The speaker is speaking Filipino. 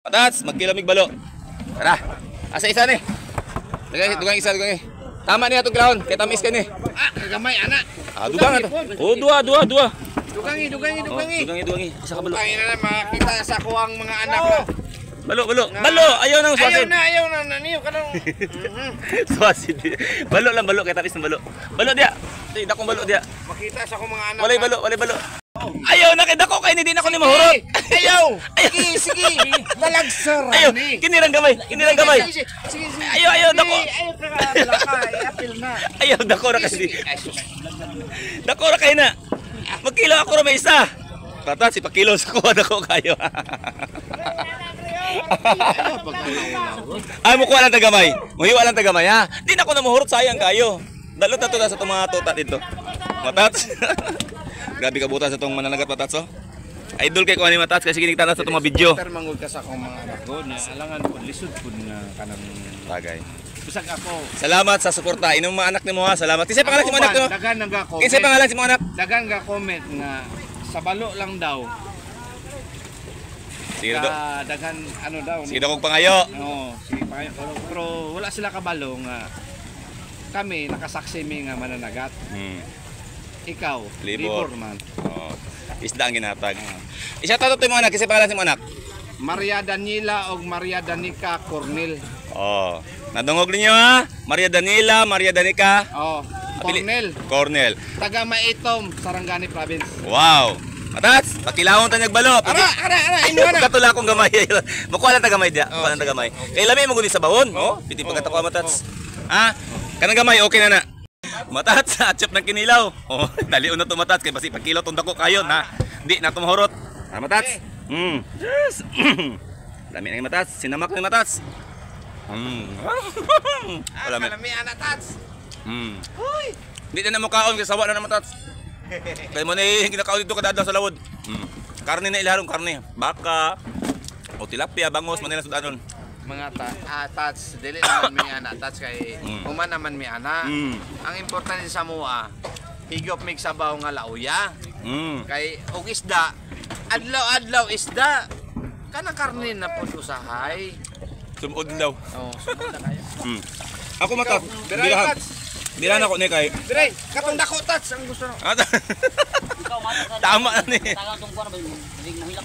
Patats, magkilamig balo. Tara. Asa isa ni. Dugang isa. Tama niya itong ground. Kaya tamis ka ni. Kagamay, anak. Dugang ito. Dua. Dugangi. Dugangi. Isa ka balo. Ay na makita sa kuwang mga anak na. Balo. Ayaw nang swasin. Ayaw na. Naniyo ka nang. Swasin. Balo lang, balo. Kaya tamis ng balo. Balo dia. Dakong balo dia. Makita sa kuwang mga anak. Walay balo. Ayaw na kay dako kay hindi na ako ni mahurot. Ayaw. Sige. Dalagsar. Ayaw. Kinirang gamay. Sige. Ayaw dako. Ayaw ka dalaka. Apil na. Ayaw dako ra kasi. Dako ra kay na. Magkilo ako ra may isa. Tata si pakilo sa kuha dako kayo. Ay mo kuha lang tagamay. Muhiwa lang tagamay ha. Di na ako na mahurot sayang kayo. Dalot na to sa itong mga tuta dito. Matats. Grabe kabutan sa itong mananagat matats oh. Idol kay kuha ni matats kasi kinikita na sa itong mga video. Mangod ka sa akong mga anak ko na alangan po lisod po nga kanang bagay. Bisag ako. Salamat sa suporta. Inom mga anak nimo ha. Salamat. Kinsay pangalan si mga anak nimo? Dagan nga comment. Kinsay pangalan si mga anak? Dagan nga comment nga sa balo lang daw. Sige do. Dagan ano daw. Sige do kog pangayo. Oo, sige pangayo. Pero wala sila kabalo nga kami nakasaksi mi nga mananagat. Ikaw, libor man. Oh. Isda ang ginatag. Isa tato to mga anak, kasi pangalan si mga anak. Maria Daniela o Maria Danica Cornel. Oh. Nadungog ninyo ha? Maria Daniela, Maria Danica. Oh, Cornel. Taga Maitom, Sarangani Province. Wow. Matats, pakilawon ta nagbalo. Ara, ino na. Katula akong gamay. Makuha lang tagamay dia. Makuha lang tagamay. Kay lami mo guni sa bawon, oh. Piti pagkatako matats. Ha? Kanang gamay okay na na. Matats, atchop ng kinilaw. Oh, dalion na to matats kay basi pagkilo tong dako kayo na. Di na tumahurot. Ah, matats. Yes. Dami nang matats, sinamak ni matats. Wala mi anak tats. Hoy. Di na mo kaon kay sawa na matats. Kay mo ni ginakaon dito kadada sa lawod. Karne na ilaharong karne. Baka o tilapia bangos man nila sudanon. Mga tats, dili naman mi anak tats kay human naman mi anak. Ang importante sa mua, higop mig sabaw nga lauya. Kay og isda, adlaw isda. Kana karne na pud usahay. Sumod daw. Oh, sumod na kayo. Ako matat. Dilan ako ni kay. Dire, katong dako tats ang gusto. Tama na ni. Taga tong kuan ba yung mo hilak.